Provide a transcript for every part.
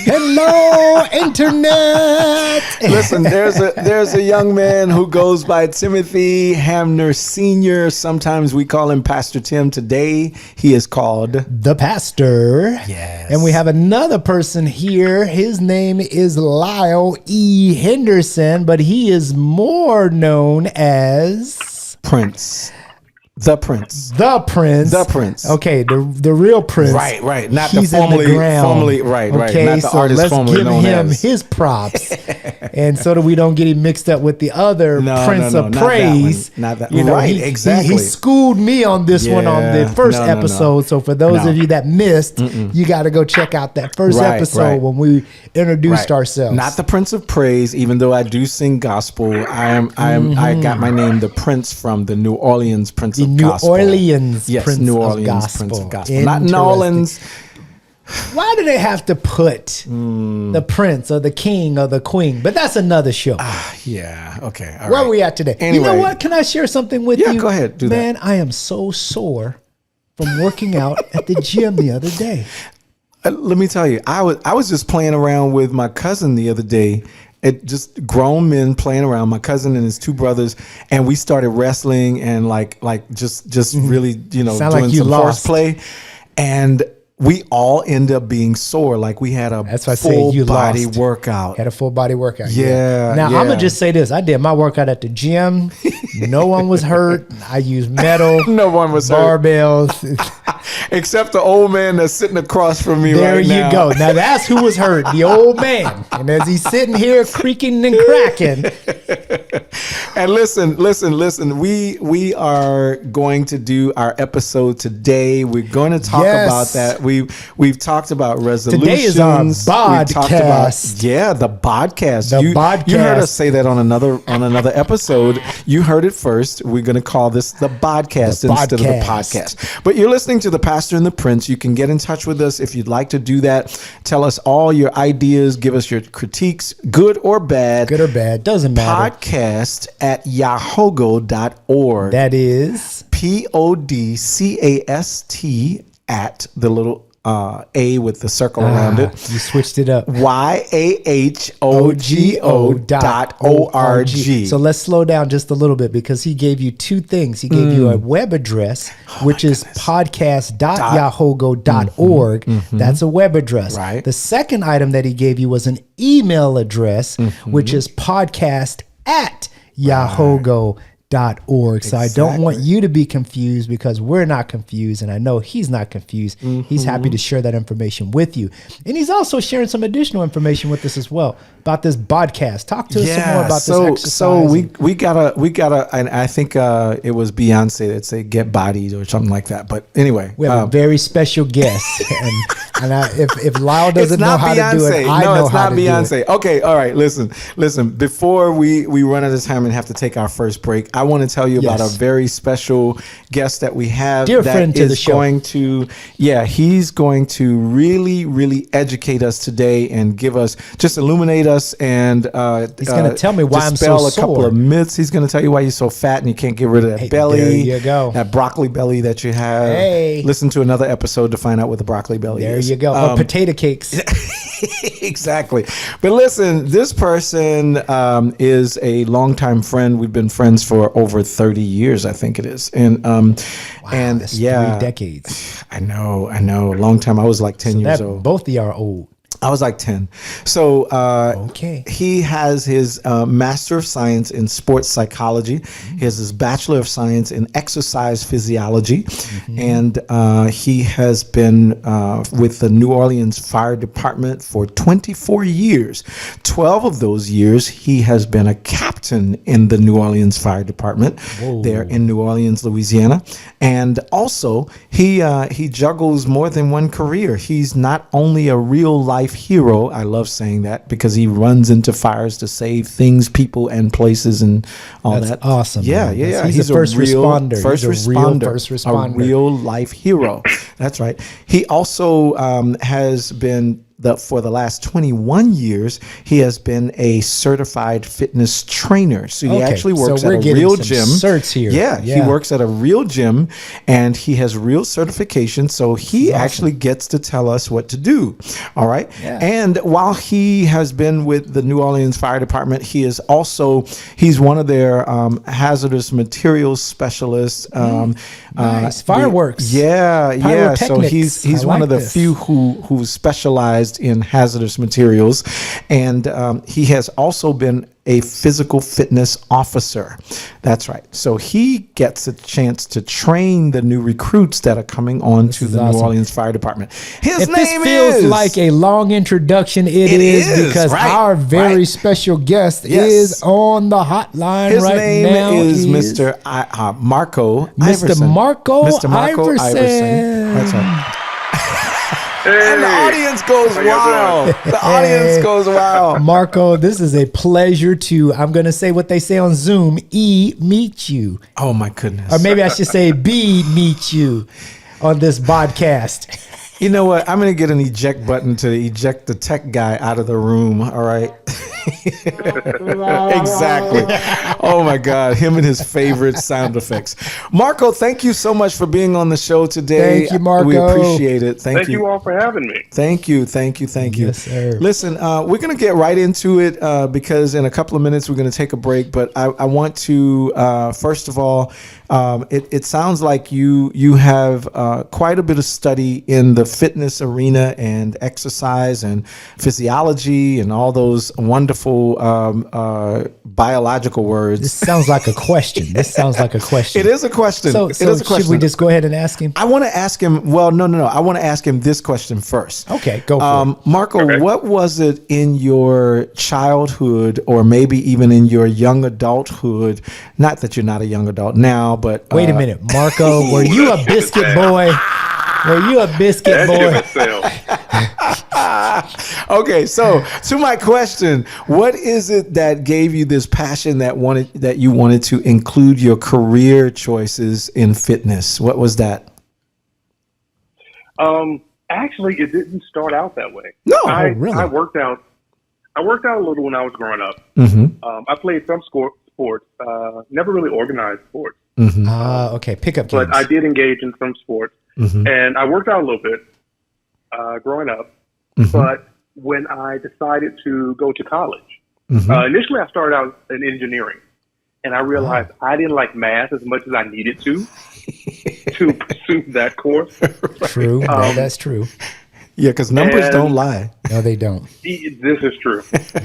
Hello, internet. Listen, there's a young man who goes by Timothy Hamner Sr. Sometimes we call him Pastor Tim. Today, he is called The Pastor. Yes. And we have another person here. His name is Lyle E. Henderson, but he is more known as Prince. The Prince. The Prince. The Prince. Okay, the real Prince. Right. Not He's the formerly, in the ground. right. Okay, Not the so artist let's formerly give known him as. his props, and so that we don't get him mixed up with the other Prince of not Praise. That one. Not that. Right, exactly. He schooled me on this one on the first episode. So for those of you that missed, you got to go check out that first episode when we introduced ourselves. Not the Prince of Praise, even though I do sing gospel. I got my name, the Prince, from the New Orleans Prince of Gospel. New Orleans Yes, New Orleans Prince of Gospel. Not New Orleans. Why do they have to put the prince or the king or the queen? But that's another show. Yeah. Okay. All Where right. are we at today? Anyway. You know what? Can I share something with you? Yeah, go ahead. Do Man, that. I am so sore from working out at the gym the other day. Let me tell you, I was just playing around with my cousin the other day. Just grown men playing around, my cousin and his two brothers, and we started wrestling and just really doing like you some lost. horseplay, and we all end up being sore. Like we had a That's why I said full you body lost. workout. Had a full body workout. Yeah, Now yeah. I'm gonna just say this: I did my workout at the gym. No one was hurt. I used metal. No one was hurt. Barbells. Except the old man that's sitting across from me There right now. you go. Now that's who was hurt, the old man. And as he's sitting here creaking and cracking. And listen. We are going to do our episode today. We're going to talk about that. We've talked about resolutions. Today is our We talked about, BODcast. the BODcast. The You heard BODcast. us say that on another episode. You heard it first. We're going to call this the BODcast instead of the podcast. But you're listening to the Pastor and the Prince. You can get in touch with us if you'd like to do that. Tell us all your ideas. Give us your critiques, good or bad. Good or bad, doesn't matter. Podcast at yahogo.org. That is PODCAST at the little A with the circle around it. You switched it up. YAHOGO.org. So let's slow down just a little bit because he gave you two things. He gave you a web address, which is podcast.yahogo.org. That's a web address. Right. The second item that he gave you was an email address, which is podcast@yahogo.org. So I don't want you to be confused because we're not confused, and I know he's not confused. He's happy to share that information with you, and he's also sharing some additional information with us as well about this BODcast. Talk to us some more about this exercise. So we gotta, and I think it was Beyonce that said "get bodied" or something like that. But anyway, we have a very special guest, and if Lyle doesn't know how to do it, I know how to do it. No, it's not Beyonce. Okay, all right. Listen. Before we run out of time and have to take our first break, I want to tell you about a very special guest that we have. Dear friend to the show. He's going to really educate us today and illuminate us, and he's going to tell me why I'm so dispel a couple sore. of myths. He's going to tell you why you're so fat and you can't get rid of that belly. There you go. That broccoli belly that you have. Hey. Listen to another episode to find out what the broccoli belly There is. you go. Or potato cakes. Exactly. But listen, this person is a longtime friend. We've been friends for over 30 years, I think it is. And That's 3 decades. I know. A long time. I was like 10 years old. Both of you are old. I was like 10. So Okay. he has his Master of Science in Sports Psychology. He has his Bachelor of Science in Exercise Physiology. And he has been with the New Orleans Fire Department for 24 years. 12 of those years, he has been a captain in the New Orleans Fire Department there in New Orleans, Louisiana. And also, he juggles more than one career. He's not only a real life hero. I love saying that because he runs into fires to save things, people, and places, and all That's that. awesome. Yeah. He's a first responder. First He's a responder. real first responder. A real life hero. That's right. He also has been for the last 21 years, he has been a certified fitness trainer. So he actually works at a real gym. Certs here. Yeah, he works at a real gym, and he has real certification. So he actually gets to tell us what to do. All right. Yeah. And while he has been with the New Orleans Fire Department, he's one of their hazardous materials specialists. Nice. Fireworks. Yeah. So he's one of the few who specialized in hazardous materials, and he has also been a physical fitness officer. That's right. So he gets a chance to train the new recruits that are coming on to the New Orleans Fire Department. His name feels like a long introduction. It is because our very special guest is on the hotline His right now. His name is Mr. Marco Iverson. Mr. Marco Iverson. That's right. Hey, and the audience goes wild. The audience goes wild. Marco, this is a pleasure to, I'm going to say what they say on Zoom, meet you. Oh, my goodness. Or maybe I should say meet you on this BODcast. You know what? I'm going to get an eject button to eject the tech guy out of the room. All right. Exactly. Oh my God. Him and his favorite sound effects. Marco, thank you so much for being on the show today. Thank you, Marco. We appreciate it. Thank you. Thank you all for having me. Thank you. Yes, sir. Listen, we're going to get right into it because in a couple of minutes we're going to take a break. But I want to, first of all, it sounds like you have quite a bit of study in the fitness arena and exercise and physiology and all those wonderful biological words. This sounds like a question. It is a question. So should we just go ahead and ask him? I want to ask him. Well, no. I want to ask him this question first. Okay, go for it. Marco, what was it in your childhood or maybe even in your young adulthood? Not that you're not a young adult now, but wait a minute, Marco, were you a biscuit boy? Okay, so to my question, what is it that gave you this passion that you wanted to include your career choices in fitness? What was that? Actually, it didn't start out that way. No, really. I worked out a little when I was growing up. Mm-hmm. I played some sports, never really organized sports. Mm-hmm. Okay, pickup games. But I did engage in some sports, mm-hmm. and I worked out a little bit growing up. Mm-hmm. But when I decided to go to college, mm-hmm. Initially I started out in engineering, and I realized I didn't like math as much as I needed to pursue that course. True, that's true. Yeah, because numbers don't lie. No, they don't. This is true.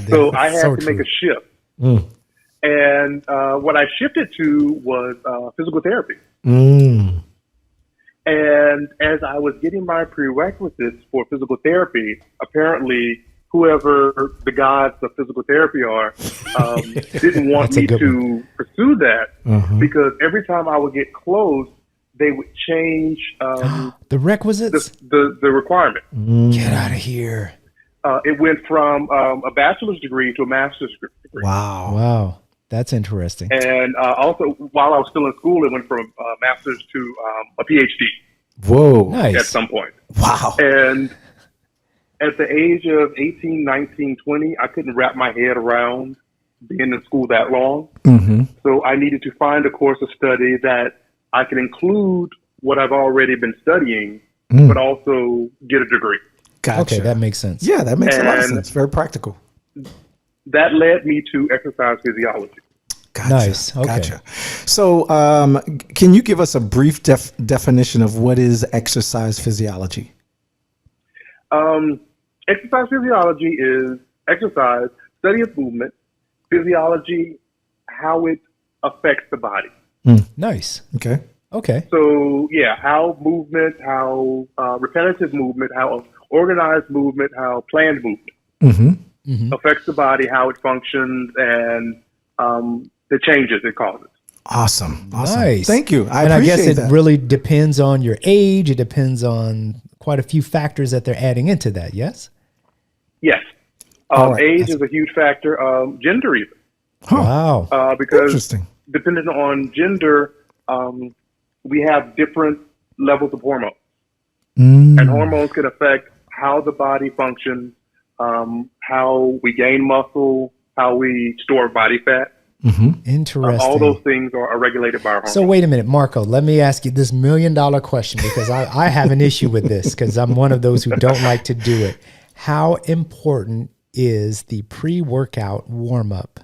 So I had to make a shift. Mm. And what I shifted to was physical therapy. Mm. And as I was getting my prerequisites for physical therapy, apparently whoever the gods of physical therapy are didn't want me to pursue that because every time I would get close, they would change the requisites, the requirement. Get out of here. It went from a bachelor's degree to a master's degree. Wow. That's interesting. And also, while I was still in school, it went from a master's to a PhD. Whoa. Nice. At some point. Wow. And at the age of 18, 19, 20, I couldn't wrap my head around being in school that long. Mm-hmm. So I needed to find a course of study that I could include what I've already been studying, but also get a degree. Gotcha. Okay, that makes sense. Yeah, that makes a lot of sense. Very practical. That led me to exercise physiology. Gotcha. Nice. Okay. Gotcha. So, can you give us a brief definition of what is exercise physiology? Exercise physiology is exercise, study of movement, physiology, how it affects the body. Nice. Okay. So, yeah, how movement, how repetitive movement, how organized movement, how planned movement affects the body, how it functions, and the changes it causes. Awesome. Nice. Thank you. I guess it really depends on your age. It depends on quite a few factors that they're adding into that. Yes? Yes. Age is a huge factor. Gender even. Wow. Because interesting. Depending on gender, we have different levels of hormones. And hormones can affect how the body functions, how we gain muscle, how we store body fat. Interesting. All those things are regulated by our hormones. So wait a minute, Marco, let me ask you this $1 million question, because I have an issue with this, because I'm one of those who don't like to do it. How important is the pre-workout warm-up?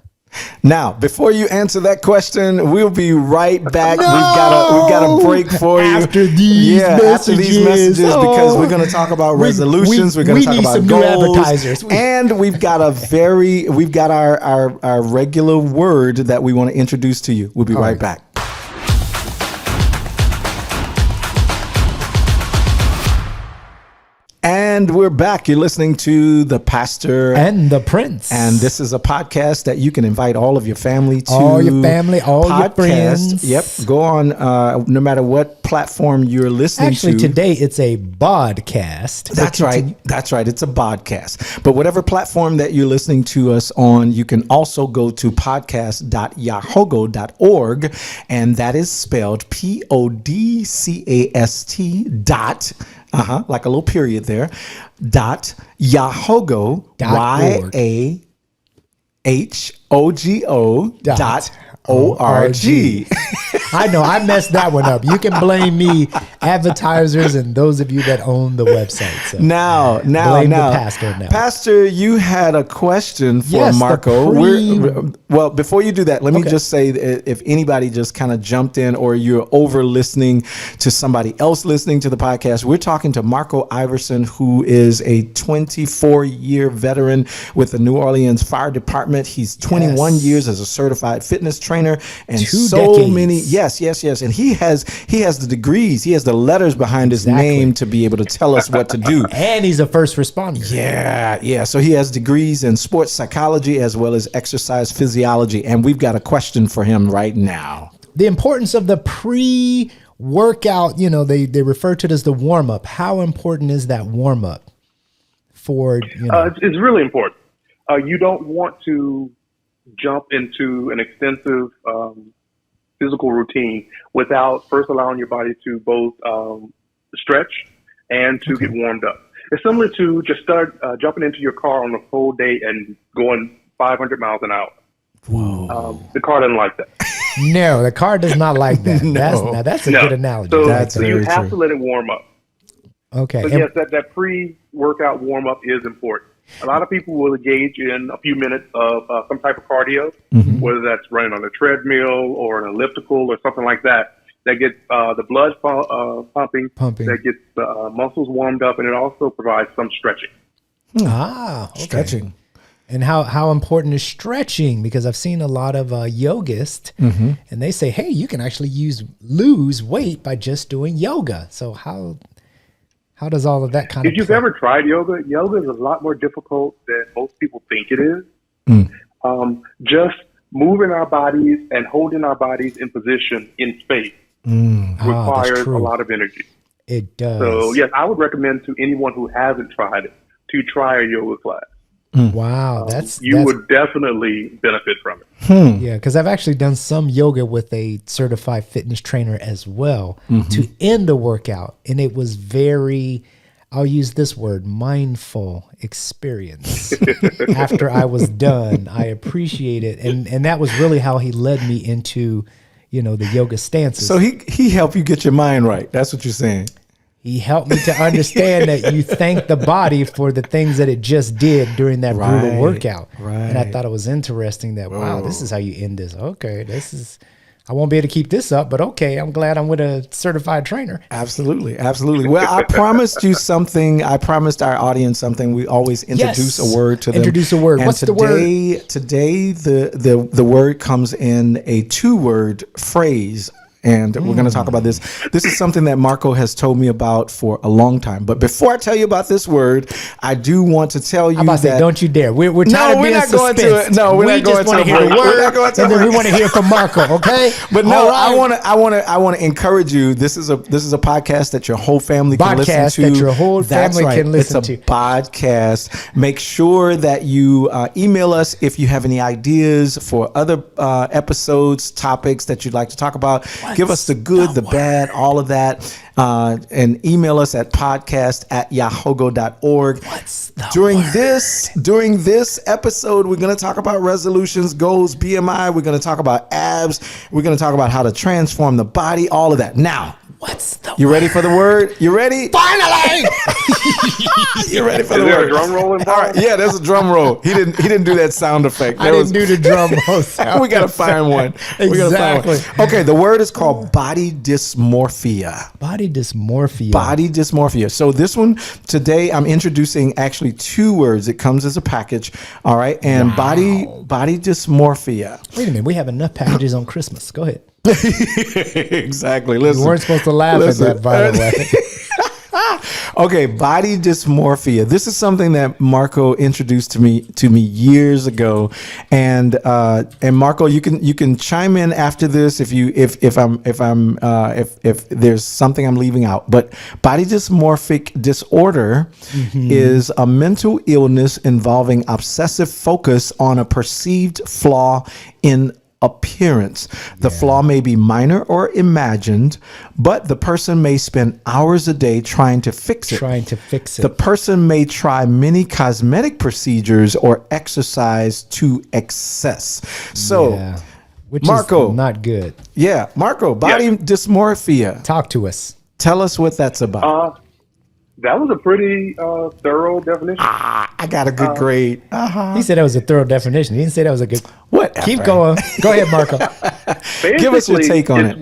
Now, before you answer that question, we'll be right back. No! We've got a break for you after these messages, because we're going to talk about resolutions. We're going to talk about goals, new advertisers, and we've got our regular word that we want to introduce to you. We'll be right back. And we're back. You're listening to The Pastor and the Prince. And this is a podcast that you can invite all of your family to. All your family, all your friends. Yep. Go on, no matter what platform you're listening to. Actually, today it's a BODcast. That's right. That's right. It's a BODcast. But whatever platform that you're listening to us on, you can also go to podcast.yahogo.org. And that is spelled PODCAST dot. Like a little period there. Yahogo, YAHOGO.org. I know, I messed that one up. You can blame me, advertisers, and those of you that own the website. So now, blame the pastor now. Pastor, you had a question for Marco. Well, before you do that, let me just say, if anybody just kind of jumped in or you're over listening to somebody else listening to the podcast, we're talking to Marco Iverson, who is a 24-year veteran with the New Orleans Fire Department. He's 21 years as a certified fitness trainer, and many. Yes. And he has the degrees. He has the letters behind his name to be able to tell us what to do. And he's a first responder. Yeah. So he has degrees in sports psychology as well as exercise physiology. And we've got a question for him right now. The importance of the pre-workout, they refer to it as the warm-up. How important is that warm-up for, It's really important. You don't want to jump into an extensive physical routine without first allowing your body to both stretch and to get warmed up. It's similar to just start jumping into your car on a cold day and going 500 miles an hour. Whoa. The car doesn't like that. No, the car does not like that. No. That's a good analogy. So you have to let it warm up. Okay. But yes, that pre-workout warm-up is important. A lot of people will engage in a few minutes of some type of cardio, whether that's running on a treadmill or an elliptical or something like that. That gets the blood pumping. That gets the muscles warmed up, and it also provides some stretching. Okay. Stretching. And how important is stretching? Because I've seen a lot of yogists, and they say, hey, you can actually lose weight by just doing yoga. So how does all of that kind of... If you've ever tried yoga is a lot more difficult than most people think it is. Just moving our bodies and holding our bodies in position in space requires a lot of energy. It does. So, yes, I would recommend to anyone who hasn't tried it to try a yoga class. Wow, you would definitely benefit from it. Yeah, because I've actually done some yoga with a certified fitness trainer as well to end a workout, and it was very, I'll use this word, mindful experience. After I was done, I appreciate it, and that was really how he led me into, the yoga stances. So he helped you get your mind right. That's what you're saying. He helped me to understand that you thank the body for the things that it just did during that brutal workout. Right. And I thought it was interesting that, wow, this is how you end this. Okay, I won't be able to keep this up, but okay, I'm glad I'm with a certified trainer. Absolutely. Well, I promised you something. I promised our audience something. We always introduce a word to them. Introduce a word. And What's the word? Today, the word comes in a 2-word phrase. And we're going to talk about this. This is something that Marco has told me about for a long time. But before I tell you about this word, I do want to tell you that... don't you dare. We're tired of being not going to it. No, we're not going to it. We just want to hear the word, and then we want to hear from Marco, okay? But no, I want to encourage you. This is a podcast that your whole family can listen to. That your whole family can listen to. It's a podcast. Make sure that you email us if you have any ideas for other episodes, topics that you'd like to talk about. Give us the good, the bad, all of that. And email us at podcast@yahogo.org. During this episode, we're going to talk about resolutions, goals, BMI. We're going to talk about abs. We're going to talk about how to transform the body, all of that. Now, you ready for the word? You ready? Finally! You ready for the word? Is there a drum roll involved? All right, yeah, there's a drum roll. He didn't do that sound effect. I didn't do the drum roll sound. We got to find one. Exactly. Okay, the word is called body dysmorphia. Body dysmorphia. Body dysmorphia. So this one today, I'm introducing actually two words. It comes as a package. All right, and body dysmorphia. Wait a minute, we have enough packages on Christmas. Go ahead. Exactly. Listen, You weren't supposed to laugh at that, by the way. Okay, body dysmorphia. This is something that Marco introduced to me years ago, and Marco, you can chime in after this if there's something I'm leaving out. But body dysmorphic disorder is a mental illness involving obsessive focus on a perceived flaw in appearance. The flaw may be minor or imagined, but the person may spend hours a day trying to fix it. The person may try many cosmetic procedures or exercise to excess. So, which Marco, is not good. Yeah, Marco, body dysmorphia. Talk to us. Tell us what that's about. That was a pretty thorough definition. I got a good grade. He said that was a thorough definition. He didn't say that was a good. Whatever. Keep going. Go ahead, Marco. Give us your take on it.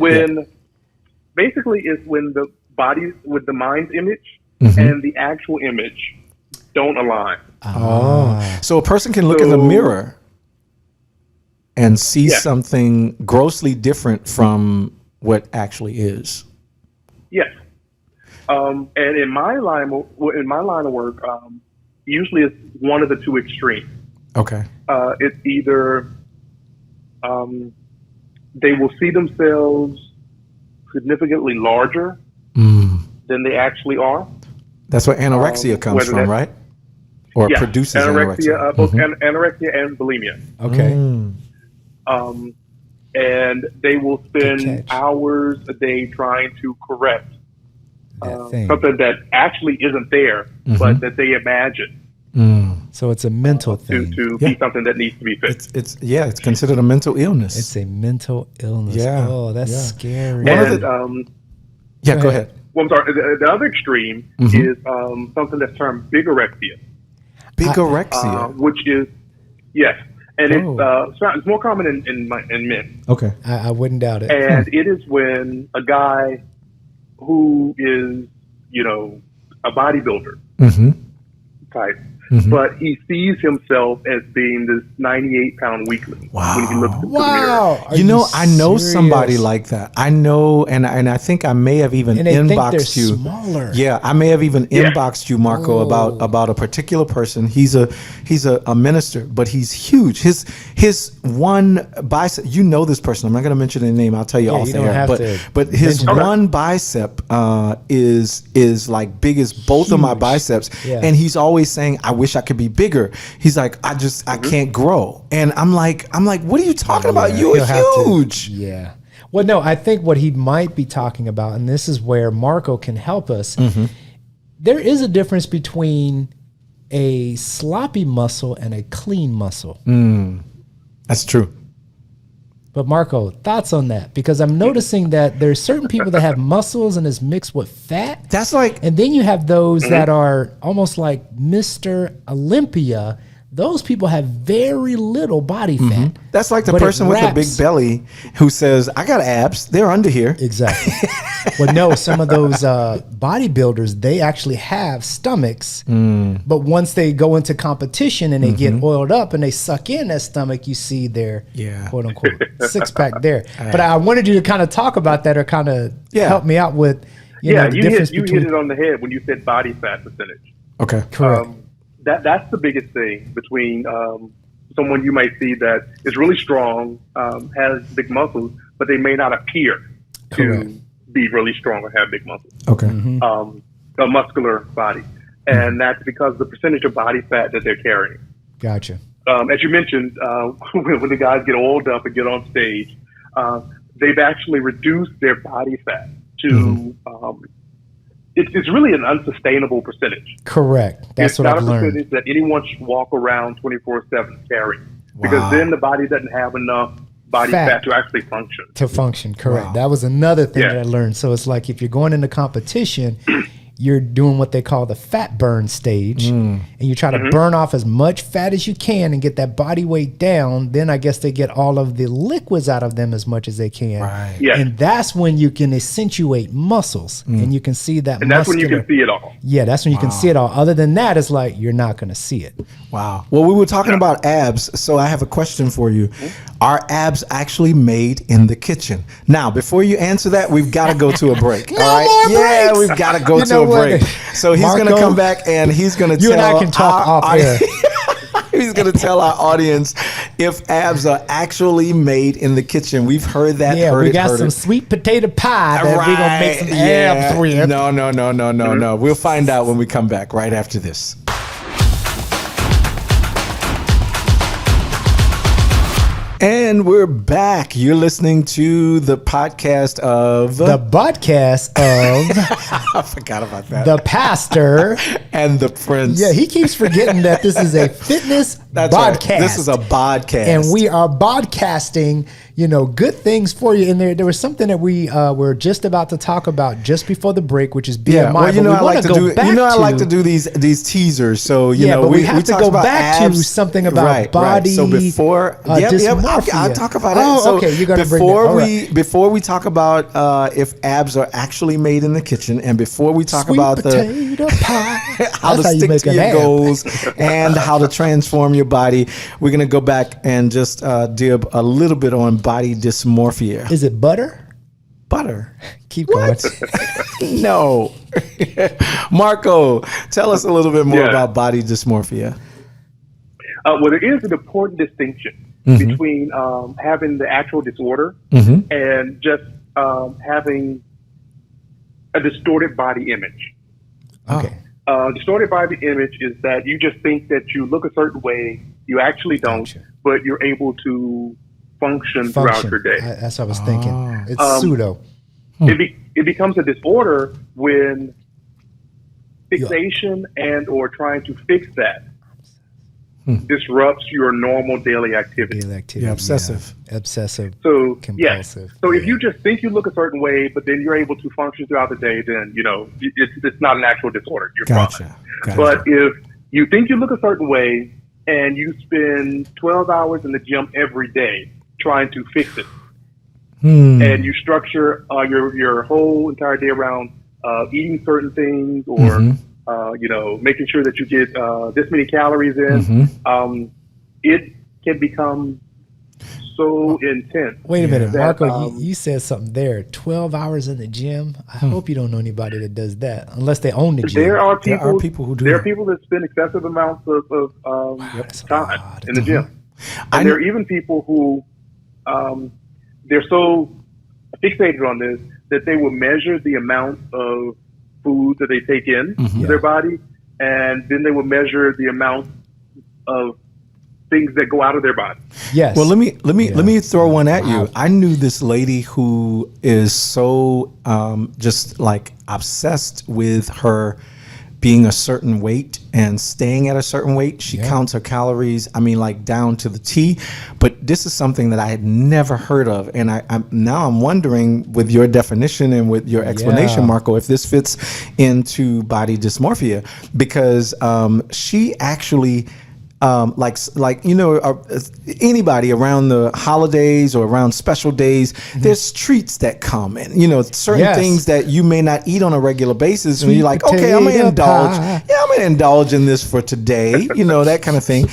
Basically, it's when the body with the mind's image and the actual image don't align. So a person can look in the mirror and see something grossly different from what actually is. Yes. And in my line of work, usually it's one of the two extremes. Okay. It's either they will see themselves significantly larger than they actually are. That's where anorexia comes from, right? Or produces anorexia. Both anorexia and bulimia. Okay. And they will spend hours a day trying to correct something that actually isn't there, but that they imagine. So it's a mental thing. To be something that needs to be fixed. It's considered a mental illness. It's a mental illness. Yeah. Oh, that's scary. And, go ahead. Well, I'm sorry. The other extreme is something that's termed bigorexia. Bigorexia, which is and it's more common in men. Okay, I wouldn't doubt it. And it is when a guy who is, a bodybuilder type, but he sees himself as being this 98-pound weakling when he looks into the mirror. I know somebody like that. I know, and I think I may have even inboxed you. Smaller. Yeah, I may have even inboxed you, Marco, about a particular person. He's a minister, but he's huge. His one bicep. You know this person. I'm not going to mention the name. I'll tell you off air. But his one bicep is like big as both of my biceps, and he's always saying, "I wish I could be bigger." He's like, I can't grow. And I'm like, what are you talking about? You're huge. Well, no, I think what he might be talking about, and this is where Marco can help us, there is a difference between a sloppy muscle and a clean muscle. That's true. But Marco, thoughts on that? Because I'm noticing that there's certain people that have muscles and is mixed with fat. That's like, and then you have those that are almost like Mr. Olympia. Those people have very little body fat. That's like the person with a big belly who says, I got abs. They're under here. Exactly. Well, no, some of those bodybuilders, they actually have stomachs. But once they go into competition and they get oiled up and they suck in that stomach, you see their quote unquote six-pack there. But I wanted you to kind of talk about that or kind of help me out with the difference you hit it on the head when you said body fat percentage. Okay. Correct. That's the biggest thing between someone you might see that is really strong, has big muscles, but they may not appear to be really strong or have big muscles. Okay. A muscular body. And that's because of the percentage of body fat that they're carrying. Gotcha. As you mentioned, when the guys get oiled up and get on stage, they've actually reduced their body fat to, it's really an unsustainable percentage. Correct. That's what I've learned. It's not a percentage that anyone should walk around 24/7 carrying, because then the body doesn't have enough body fat to actually function. Correct. That was another thing that I learned. So it's like if you're going into competition, you're doing what they call the fat burn stage, and you try to burn off as much fat as you can and get that body weight down. Then I guess they get all of the liquids out of them as much as they can. Right. Yes. And that's when you can accentuate muscles, and you can see that. And that's when you can see it all. Yeah, that's when you can see it all. Other than that, it's like you're not going to see it. Wow. Well, we were talking about abs, so I have a question for you. Are abs actually made in the kitchen? Now, before you answer that, we've got to go to a break. No all right? more breaks. Yeah, we've got to go to a break. So he's going to come back and he's going to tell you and I can talk off air. He's going to tell our audience if abs are actually made in the kitchen. We've heard that. Yeah, we got some sweet potato pie that we're going to make some abs with. No. We'll find out when we come back right after this. And we're back. You're listening to the podcast of... The BODcast of... I forgot about that. The pastor. And the prince. Yeah, he keeps forgetting that this is a fitness That's BODcast. Right. This is a BODcast. And we are BODcasting, good things for you. And there was something that we were just about to talk about just before the break, which is BMI. Yeah, well, I like to do these teasers. So, but we have to go back abs. to something about body. Right. So before... I'll talk about it. Oh, okay. You're going to bring it. Before we talk about if abs are actually made in the kitchen, and before we talk about how to stick to your goals and how to transform your body, we're going to go back and just dib a little bit on body dysmorphia. Is it butter? Butter. Keep going. No. Marco, tell us a little bit more about body dysmorphia. Well, there is an important distinction between having the actual disorder and just having a distorted body image. Okay. Distorted body image is that you just think that you look a certain way, you actually don't, but you're able to function throughout your day. That's what I was thinking. It's pseudo. It becomes a disorder when fixation and or trying to fix that disrupts your normal daily activity. Yeah, obsessive. So, compulsive. So if you just think you look a certain way, but then you're able to function throughout the day, then, it's not an actual disorder. You're fine. But if you think you look a certain way and you spend 12 hours in the gym every day trying to fix it, and you structure your whole entire day around eating certain things or making sure that you get this many calories in, it can become so intense. Wait a minute, Marco, you said something there. 12 hours in the gym? I hope you don't know anybody that does that, unless they own the gym. There are people who do There that. are people that spend excessive amounts of time in the gym. And there are even people who, they're so fixated on this that they will measure the amount of food that they take in to their body, and then they will measure the amount of things that go out of their body. Yes. Well, let me throw one at you. I knew this lady who is so just like obsessed with her being a certain weight and staying at a certain weight. She counts her calories, like down to the T. But this is something that I had never heard of. And I'm wondering, with your definition and with your explanation, Marco, if this fits into body dysmorphia, because she actually... anybody around the holidays or around special days, there's treats that come and, certain things that you may not eat on a regular basis. And you're like, okay, I'm going to indulge. Yeah, I'm going to indulge in this for today, that kind of thing.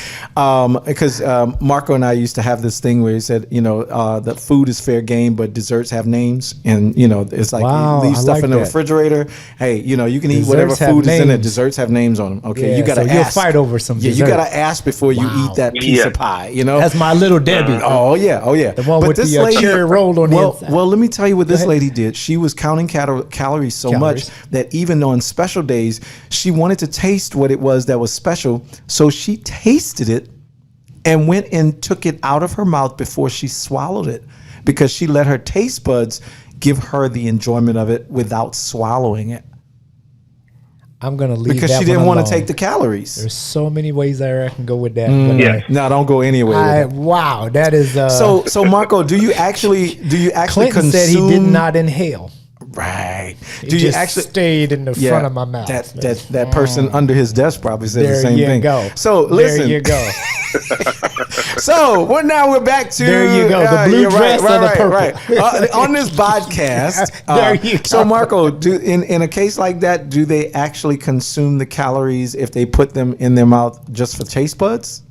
Because Marco and I used to have this thing where he said, that food is fair game, but desserts have names. And, it's like you leave stuff in the refrigerator. Hey, you can eat whatever food is in it. Desserts have names on them. Okay, you got to ask. You'll fight over some desserts. You got to ask before you eat that piece of pie, That's my little Debbie. Oh yeah. The one with the cherry rolled on the inside. Well, let me tell you what this lady did. She was counting calories so much that even on special days, she wanted to taste what it was that was special. So she tasted it and went and took it out of her mouth before she swallowed it, because she let her taste buds give her the enjoyment of it without swallowing it. I'm gonna leave because that she didn't one want to alone. take the calories. There's so many ways I can go with that. No, don't go anywhere. Wow, that is So Marco, do you actually Clinton consume? said he did not inhale. Right. It Do you just actually stayed in the front of my mouth? That person under his desk probably said the There same you thing. go. So listen. There you go. So now we're back to There you go. The blue dress or the purple. Right. On this BODcast. There you go. So Marco, in a case like that, do they actually consume the calories if they put them in their mouth just for taste buds?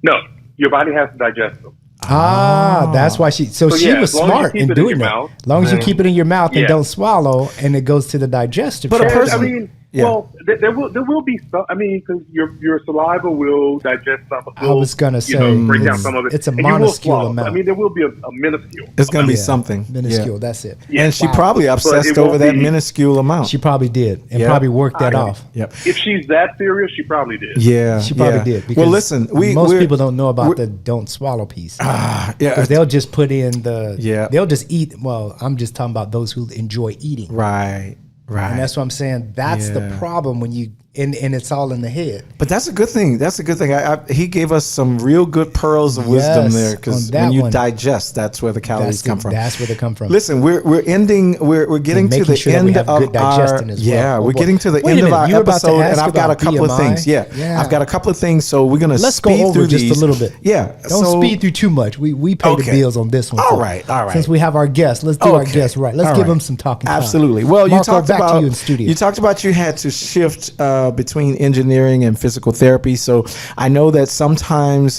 No, your body has to digest them. That's why she. So she was as long as you smart keep in it in doing your that. mouth, As long as you keep it in your mouth and Yeah. don't swallow, and it goes to the digestive But a tract. person- I mean, Yeah. well, there will be some. I mean, because your saliva will digest some. I was gonna say, break down it's- some of it. it's a and you will minuscule swallow. amount. I mean, there will be a minuscule. It's going to be Yeah, something. minuscule. Yeah. That's it. Yeah. And she Wow. probably But obsessed it over won't that be- minuscule amount. She probably did, and Yeah. probably worked that off. Yep. If she's that serious, she probably did. Yeah. She probably yeah. did. Because Well, listen, most people don't know about the don't swallow piece. yeah. Because they'll just put in the. Yeah. They'll just eat. Well, I'm just talking about those who enjoy eating. Right. Right. And that's what I'm saying. That's the Yeah. problem when you and it's all in the head. But that's a good thing. That's a good thing. He gave us some real good pearls of wisdom Yes, there, because on that when you one. digest, that's where the calories come from. That's where they come from. Listen, we're ending. We're getting And to making the sure that end we have of good our. digestion as well. Yeah, Oh, we're boy. getting to the Wait a end of minute, our you were about to episode, ask and I've got a about couple of BMI? things. Yeah, Yeah. I've got a couple of things. So we're gonna Let's go speed over through just these a little bit. Yeah, Don't so, speed through too much. We pay Okay. the bills on this one. All too. right, all right. Since we have our guests, let's do our Okay. guests right. Let's All give right. them some talking time. Absolutely. Well, you Marco, talked back about to you in studio. you talked about you had to shift between engineering and physical therapy. So I know that sometimes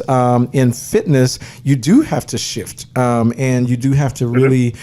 in fitness you do have to shift, and you do have to really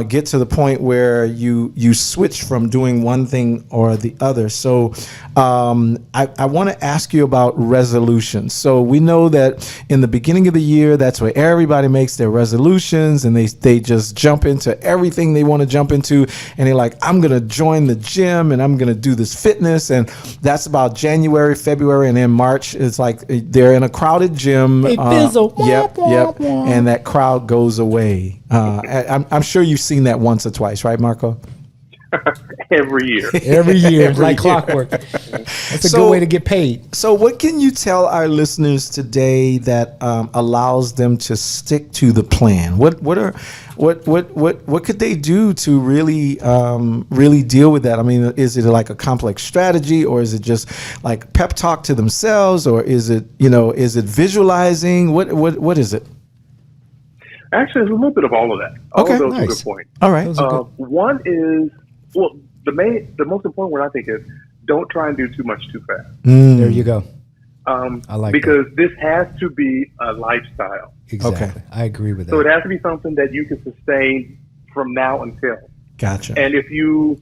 get to the point where you switch from doing one thing or the other. So I want to ask you about resolutions. So we know that in the beginning of the year, that's where everybody makes their resolutions, and they just jump into everything they want to jump into, and they're like, I'm going to join the gym and I'm going to do this fitness, and that's about January, February, and then March. It's like they're in a crowded gym. Hey, fizzle. Yep, Wah, yep, wah, wah. and that crowd goes away. I'm sure you've seen that once or twice, right, Marco? Every year. Every year, Every like year. clockwork. That's a So- good way to get paid. So, what can you tell our listeners today that allows them to stick to the plan? What could they do to really really deal with that? I mean, is it like a complex strategy, or is it just like pep talk to themselves, or is it visualizing? What is it? Actually, it's a little bit of all of that. All Okay, of those are nice. good points. All right. Those are good. One is, well, the most important one I think is don't try and do too much too fast. There you go. I like because this has to be a lifestyle. Exactly. Okay. I agree with that. So it has to be something that you can sustain from now until. Gotcha. And if you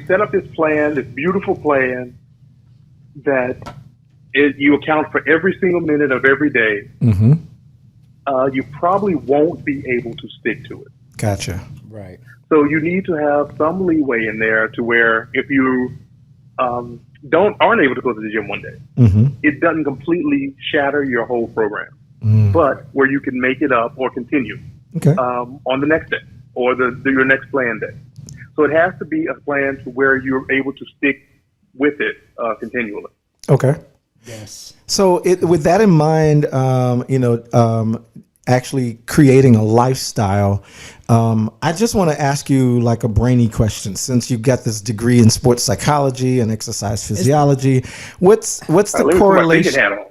set up this plan, this beautiful plan, that you account for every single minute of every day, Mm-hmm. You probably won't be able to stick to it. Gotcha. right. So you need to have some leeway in there to where if you aren't able to go to the gym one day, Mm-hmm. it doesn't completely shatter your whole program, but where you can make it up or continue Okay. on the next day or your next plan day. So it has to be a plan to where you're able to stick with it continually. Okay. Yes. So, with that in mind, actually creating a lifestyle, I just want to ask you like a brainy question. Since you've got this degree in sports psychology and exercise physiology, what's the Let me put my correlation? thinking hat on.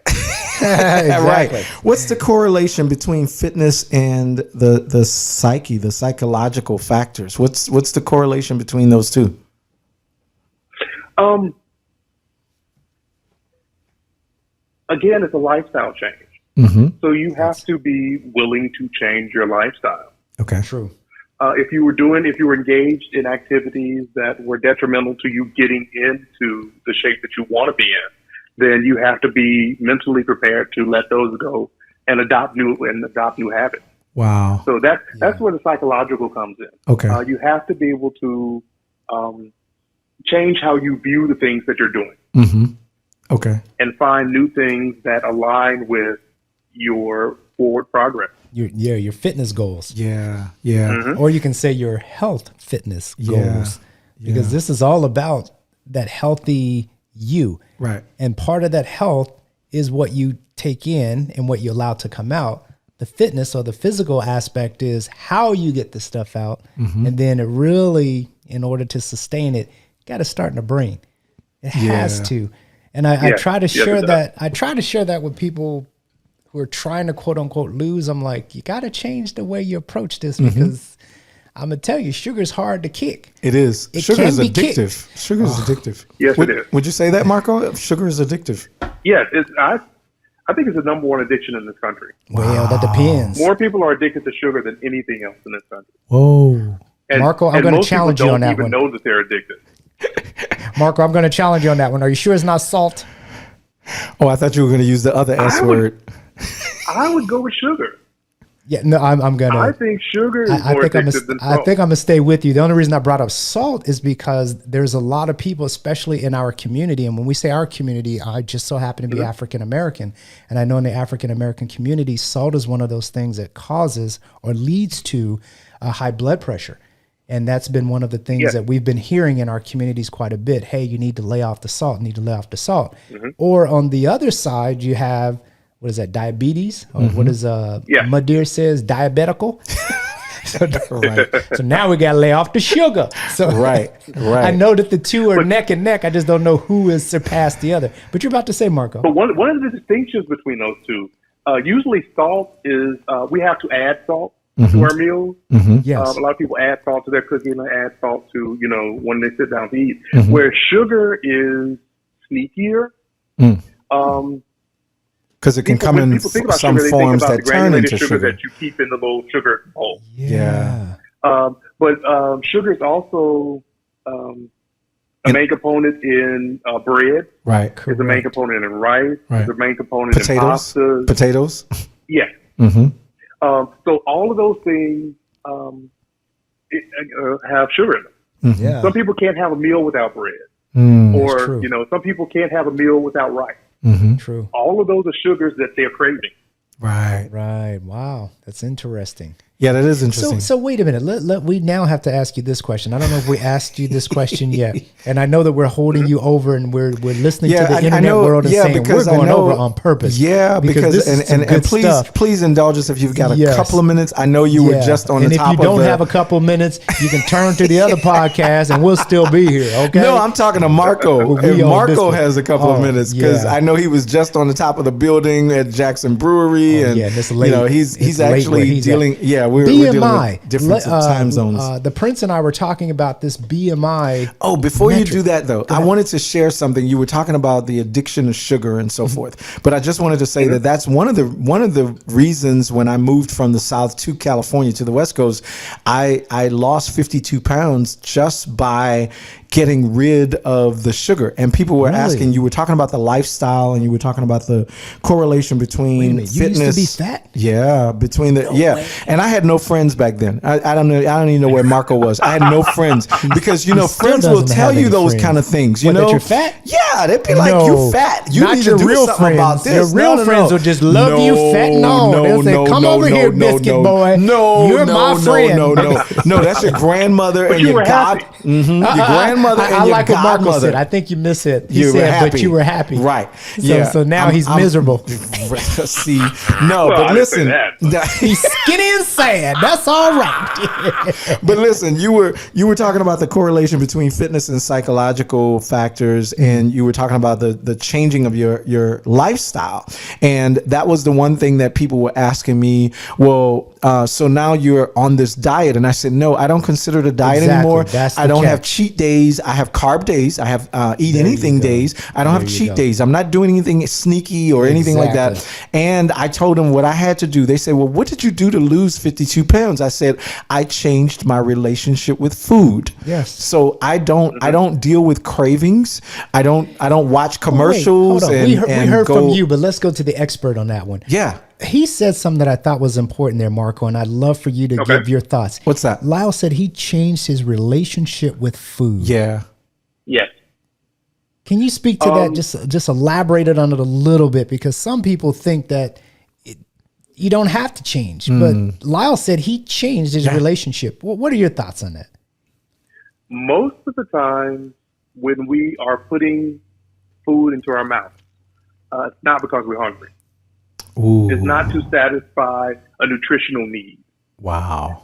Exactly. Right. What's the correlation between fitness and the psyche, the psychological factors? What's the correlation between those two? Again, it's a lifestyle change. Mm-hmm. So you have to be willing to change your lifestyle. Okay. True. If you were engaged in activities that were detrimental to you getting into the shape that you want to be in, then you have to be mentally prepared to let those go and adopt new habits. Wow. So that's where the psychological comes in. Okay. You have to be able to change how you view the things that you're doing Mm-hmm. Okay. and find new things that align with your forward progress. your fitness goals. Yeah. Yeah. Or you can say your health fitness goals. Because this is all about that healthy you. Right. And part of that health is what you take in and what you allow to come out. The fitness or the physical aspect is how you get the stuff out. And then it really, in order to sustain it, got to start in the brain. It has to. And I try to share that. I try to share that with people who are trying to quote unquote lose. I'm like, you got to change the way you approach this because I'm going to tell you, sugar is hard to kick. It is. Sugar is addictive. Kicked. Sugar is addictive. Yes, it is. Would you say that, Marco? Sugar is addictive. Yes, I think it's the number one addiction in this country. Well, that depends. More people are addicted to sugar than anything else in this country. Whoa. And, Marco, I'm going to challenge you on that one. Most people don't even know that they're addicted. Marco, I'm going to challenge you on that one. Are you sure it's not salt? Oh, I thought you were going to use the other S word. I would go with sugar. Yeah, no, I'm going to. I think sugar is more addictive than salt. I think I'm going to stay with you. The only reason I brought up salt is because there's a lot of people, especially in our community. And when we say our community, I just so happen to be African American. And I know in the African American community, salt is one of those things that causes or leads to high blood pressure. And that's been one of the things that we've been hearing in our communities quite a bit. Hey, you need to lay off the salt, Or on the other side, you have, what is that, diabetes? Or what is Madeir says, diabetical? So now we got to lay off the sugar. So right. I know that the two are neck and neck. I just don't know who has surpassed the other. But you're about to say, Marco. But one of the distinctions between those two, usually salt is, we have to add salt to our meals. Yes. A lot of people add salt to their cooking and add salt to, when they sit down to eat. Where sugar is sneakier. Because it can come in some forms that turn into sugar that you keep in the little sugar bowl. Yeah. But sugar is also a main component in bread. Right. It's a main component in rice. Right. It's a main component in pastas. Potatoes. Yes. So all of those things have sugar in them. Yeah. Some people can't have a meal without bread. Or, some people can't have a meal without rice. True. All of those are sugars that they're craving. Right. Wow. That's interesting. Yeah, that is interesting. So wait a minute. We now have to ask you this question. I don't know if we asked you this question yet. And I know that we're holding you over and we're listening to the internet world and saying we're going over on purpose. Yeah, because and please indulge us if you've got a couple of minutes. I know you were just on the top of the... And if you don't have a couple of minutes, you can turn to the other podcast and we'll still be here, okay? No, I'm talking to Marco. If Marco has a couple of minutes because I know he was just on the top of the building at Jackson Brewery. He's actually dealing... We're dealing with different time zones. The Prince and I were talking about this BMI. Oh, before you do that, though, I wanted to share something. You were talking about the addiction of sugar and so forth, but I just wanted to say that that's one of the reasons when I moved from the South to California to the West Coast, I lost 52 pounds just by getting rid of the sugar. And people were asking, you were talking about the lifestyle and you were talking about the correlation between fitness. You used to be fat? Yeah, and I had no friends back then. I don't know. I don't even know where Marco was. I had no friends because friends will tell you those kind of things. That you're fat? Yeah, they'd be like, "You fat? You not need your to do real something friends. about this." Your real friends will just love you fat and all. They'll say, "Come over here, biscuit boy. You're my friend." No, that's your grandmother and your god. Your grandmother and your godmother. Marco said. I think you miss it. He said, happy. But you were happy. Right. So now he's miserable. See, but listen. He's skinny and sad. That's all right. But listen, you were talking about the correlation between fitness and psychological factors, and you were talking about the changing of your lifestyle. And that was the one thing that people were asking me, well, so now you're on this diet. And I said, no, I don't consider it a diet anymore. I don't have cheat days. I have carb days. I have eat anything days. I don't have cheat days. I'm not doing anything sneaky or anything like that. And I told them what I had to do. They said, well, what did you do to lose 't pounds? I said, I changed my relationship with food. Yes. So I don't deal with cravings. I don't watch commercials. We heard from you, but let's go to the expert on that one. Yeah. He said something that I thought was important there, Marco, and I'd love for you to give your thoughts. What's that? Lyle said he changed his relationship with food. Yeah. Yes. Can you speak to that? Just elaborate it on it a little bit, because some people think that you don't have to change. But Lyle said he changed his relationship. What are your thoughts on that? Most of the time when we are putting food into our mouth, it's not because we're hungry. Ooh. It's not to satisfy a nutritional need. Wow.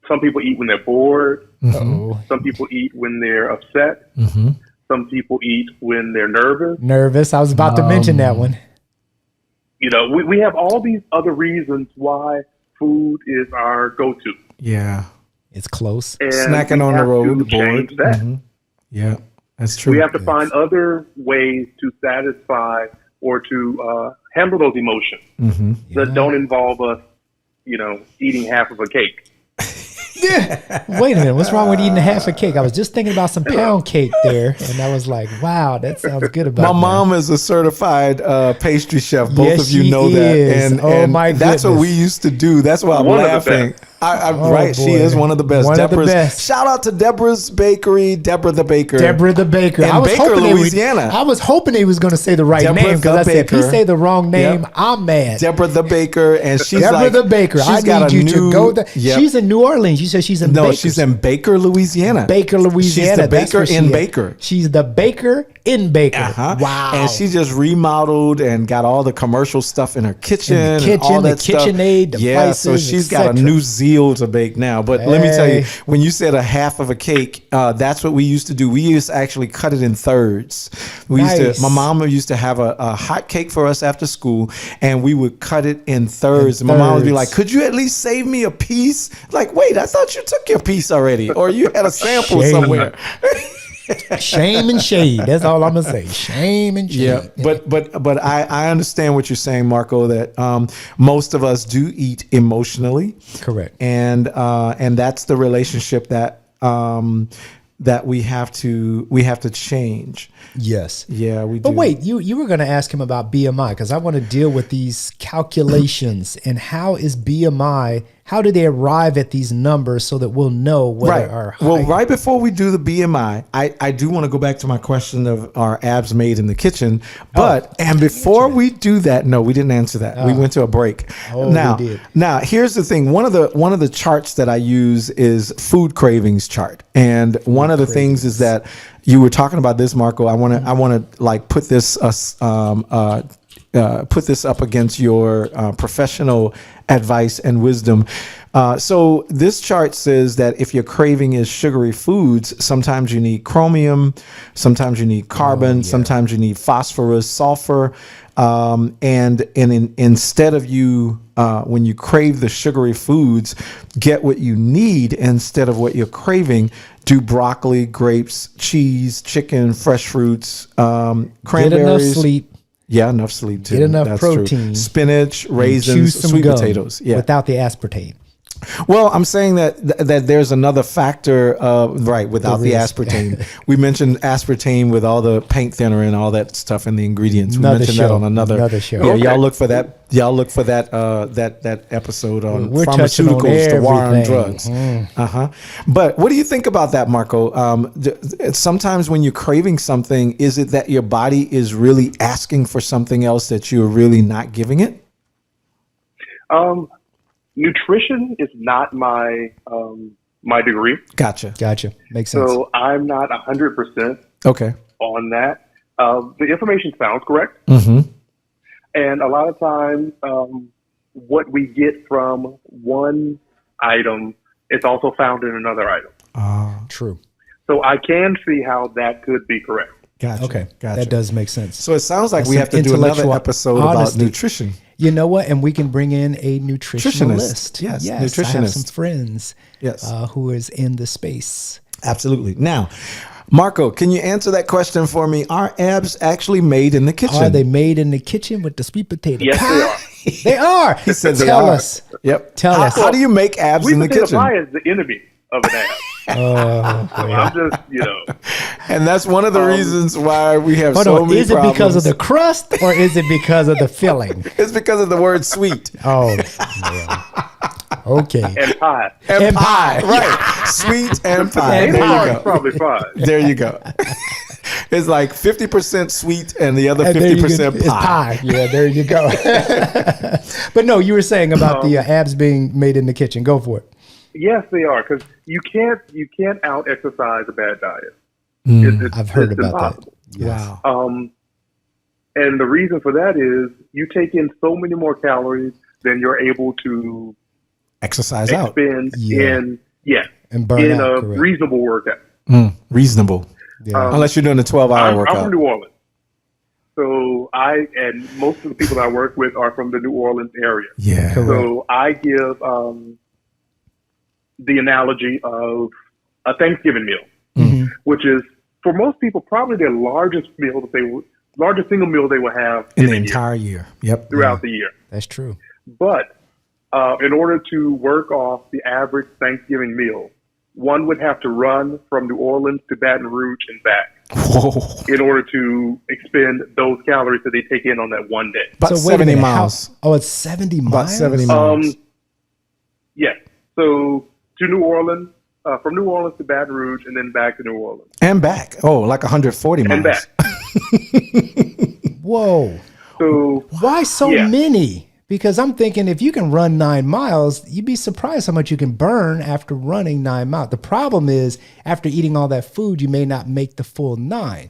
Some people eat when they're bored. Uh-oh. Some people eat when they're upset. Mm-hmm. Some people eat when they're nervous. Nervous. I was about to mention that one. You know, we have all these other reasons why food is our go-to. Yeah. It's close. And Snacking we on the have road, to bored. change that. Mm-hmm. Yeah, that's true. We have to find other ways to satisfy or to handle those emotions that don't involve us, you know, eating half of a cake. Wait a minute. What's wrong with eating a half a cake? I was just thinking about some pound cake there, and I was like, wow, that sounds good about My that. mom is a certified pastry chef. Both Yes, of you she know that. is. And, Oh, and my that's what goodness. we used to do. That's why I'm One of the laughing. best. Right, she boy. is one of the best. One of the best. Shout out to Deborah's Bakery, Deborah the Baker. Deborah the Baker. In I was Baker, hoping Louisiana. I was hoping he was going to say the right Deborah name, because the I said, if he Baker. say the wrong name, Yep. I'm mad. Deborah the Baker, and she's Deborah like the Baker. I she's got need a you new, to go there. Yep. She's in New Orleans. You said she's in No, Baker. she's in Baker, Louisiana. Baker, Louisiana. She's the That's baker where she in is. Baker. She's the baker in Baker. Uh-huh. Wow. And she just remodeled and got all the commercial stuff in her kitchen. In the kitchen, and all the that stuff. KitchenAid Yeah, so devices, she's got a etc. new zeal to bake now. But let me tell you, Hey. when you said a half of a cake, that's what we used to do. We used to actually cut it in thirds. We used Nice. to. My mom used to have a hot cake for us after school, and we would cut it in thirds. And my mom would be thirds. like, "Could you at least save me a piece?" Like, wait, I thought you took your piece already, or you had a sample Shame. somewhere. Shame and shade. That's all I'm gonna say. Shame and shade. Yeah, but I understand what you're saying, Marco. That most of us do eat emotionally, Correct. and that's the relationship that that we have to change. Yes. Yeah, we do. But wait, you were going to ask him about BMI, because I want to deal with these calculations and how is BMI? How do they arrive at these numbers so that we'll know whether our height? Well, right before we do the BMI, I do want to go back to my question of are abs made in the kitchen. But and before we do that, no, we didn't answer that. We went to a break. Oh, now, we did. now here's the thing. One of the charts that I use is food cravings chart, and one of the things is that you were talking about this, Marco. I want to like put this up against your professional advice and wisdom. So this chart says that if your craving is sugary foods, sometimes you need chromium, sometimes you need carbon, sometimes you need phosphorus, sulfur, instead of you when you crave the sugary foods, get what you need instead of what you're craving. Do broccoli, grapes, cheese, chicken, fresh fruits, cranberries. Get enough sleep. Yeah, enough sleep too. Get enough That's protein. True. Spinach, and raisins, chew some sweet gum potatoes. Yeah. without the aspartame. Well, I'm saying that there's another factor, right, without the risk. aspartame. We mentioned aspartame with all the paint thinner and all that stuff in the ingredients. We Another mentioned that show. on another show. Yeah, Okay. y'all look for that. Y'all look for that that episode on We're touching on pharmaceuticals, the war on everything. drugs. But what do you think about that, Marco? Sometimes when you're craving something, is it that your body is really asking for something else that you're really not giving it? Nutrition is not my my degree, Gotcha. Makes sense. so I'm not 100% Okay. on that. The information sounds correct, Mm-hmm. and a lot of times, what we get from one item is also found in another item. True. So I can see how that could be correct. Gotcha. Okay. Gotcha. That does make sense. So it sounds like That's we some have to do another intellectual episode honesty. about nutrition. You know what? And we can bring in a nutritionalist. Nutritionist. Yes, I have nutritionist. some friends Yes. who is in the space. Absolutely. Now, Marco, can you answer that question for me? Are abs actually made in the kitchen? Are they made in the kitchen with the sweet potato Yes, pie? they are. They are. He said they Tell are. us. Yep. Tell us. How do you make abs Sweet in the potato kitchen? pie is the enemy of an ab. I'm just, And that's one of the reasons why we have Hold so on. many Is it problems. because of the crust or is it because of the filling? It's because of the word sweet. Oh, yeah. Okay. and pie. And pie. Right. Sweet and pie. And There pie. you It's go. probably fine. There you go. It's like 50% sweet and the other And 50% it's pie. Yeah, there you go. But no, you were saying about the abs being made in the kitchen. Go for it. Yes, they are, because you can't out exercise a bad diet. I've heard about impossible. that. Yes. Wow. And the reason for that is you take in so many more calories than you're able to Exercise out. expend in And burn in out, a correct. reasonable workout. Reasonable. Yeah. Unless you're doing a 12-hour I'm workout. from New Orleans, so and most of the people that I work with are from the New Orleans area. Yeah. Correct. So I give the analogy of a Thanksgiving meal, which is for most people probably their largest meal largest single meal they will have In the a year, entire year. Yep. throughout the year. That's true. But in order to work off the average Thanksgiving meal, one would have to run from New Orleans to Baton Rouge and back Whoa. in order to expend those calories that they take in on that one day. About wait a 70 minute, miles. it's 70 miles? About 70 miles. Yes. So to New Orleans, from New Orleans to Baton Rouge, and then back to New Orleans. And back. Oh, like 140 miles. And back. Whoa. So Why so Yeah. many? Because I'm thinking if you can run 9 miles, you'd be surprised how much you can burn after running 9 miles. The problem is after eating all that food, you may not make the full 9.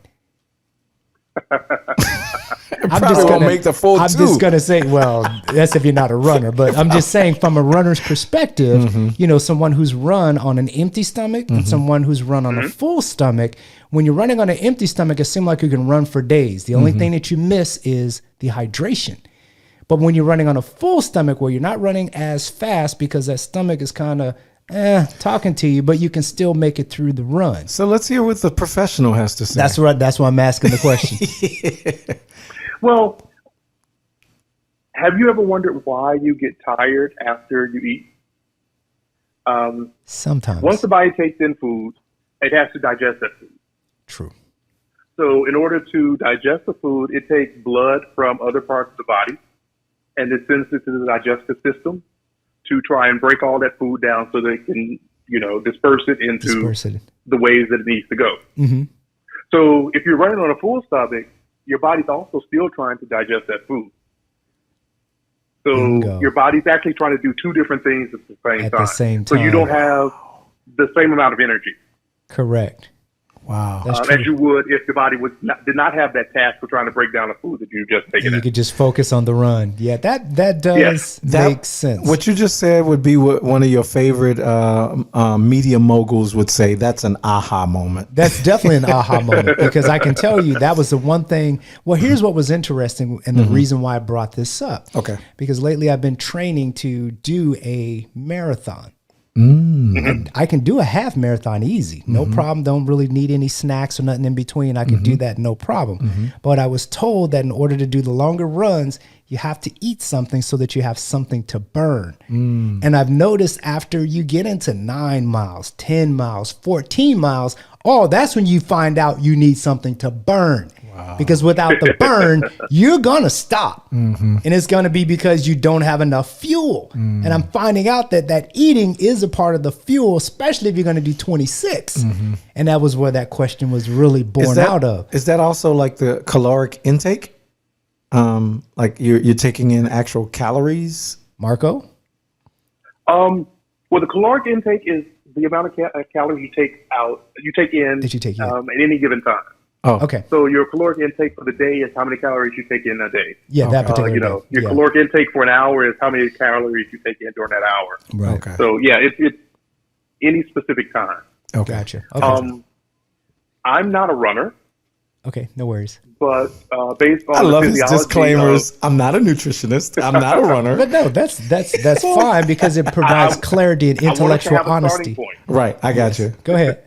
I'm Probably won't make the full I'm 2. just gonna say, well, that's if you're not a runner. But I'm just saying, from a runner's perspective, you know, someone who's run on an empty stomach and someone who's run on a full stomach. When you're running on an empty stomach, it seems like you can run for days. The only thing that you miss is the hydration. But when you're running on a full stomach, where you're not running as fast because that stomach is kind of talking to you, but you can still make it through the run. So let's hear what the professional has to say. That's right. That's why I'm asking the question. Well, have you ever wondered why you get tired after you eat? Sometimes. Once the body takes in food, it has to digest that food. True. So in order to digest the food, it takes blood from other parts of the body and it sends it to the digestive system to try and break all that food down so they can, disperse it into the ways that it needs to go. Mm-hmm. So if you're running on a full stomach, your body's also still trying to digest that food. So Bingo. Your body's actually trying to do two different things at the same time. So you don't have the same amount of energy. Correct. Wow. That's true. As you would if the body did not have that task for trying to break down the food that you just taken And you in. could just focus on the run. Yeah, that does make sense. What you just said would be what one of your favorite media moguls would say. That's an aha moment. That's definitely an aha moment, because I can tell you that was the one thing. Well, here's what was interesting and the reason why I brought this up. Okay. Because lately I've been training to do a marathon. And I can do a half marathon easy. No problem. Don't really need any snacks or nothing in between. I can do that no problem. But I was told that in order to do the longer runs, you have to eat something so that you have something to burn. And I've noticed after you get into 9 miles, 10 miles, 14 miles, that's when you find out you need something to burn. Wow. Because without the burn, you're going to stop. And it's going to be because you don't have enough fuel. And I'm finding out that eating is a part of the fuel, especially if you're going to do 26. And that was where that question was really born out of. Is that also like the caloric intake? Like you're taking in actual calories? Marco? Well, the caloric intake is the amount of calories you take in at any given time. Oh, okay. So your caloric intake for the day is how many calories you take in a day. Yeah, that particular day. Your caloric intake for an hour is how many calories you take in during that hour. Right. Okay. So yeah, it's any specific time. Okay. Gotcha. Okay. I'm not a runner, Okay, no worries. but based on I the love his physiology disclaimers. I'm not a nutritionist. I'm not a runner. But no, that's fine, because it provides clarity and intellectual I wanted to have a starting honesty. point. Right. I got you. Go ahead.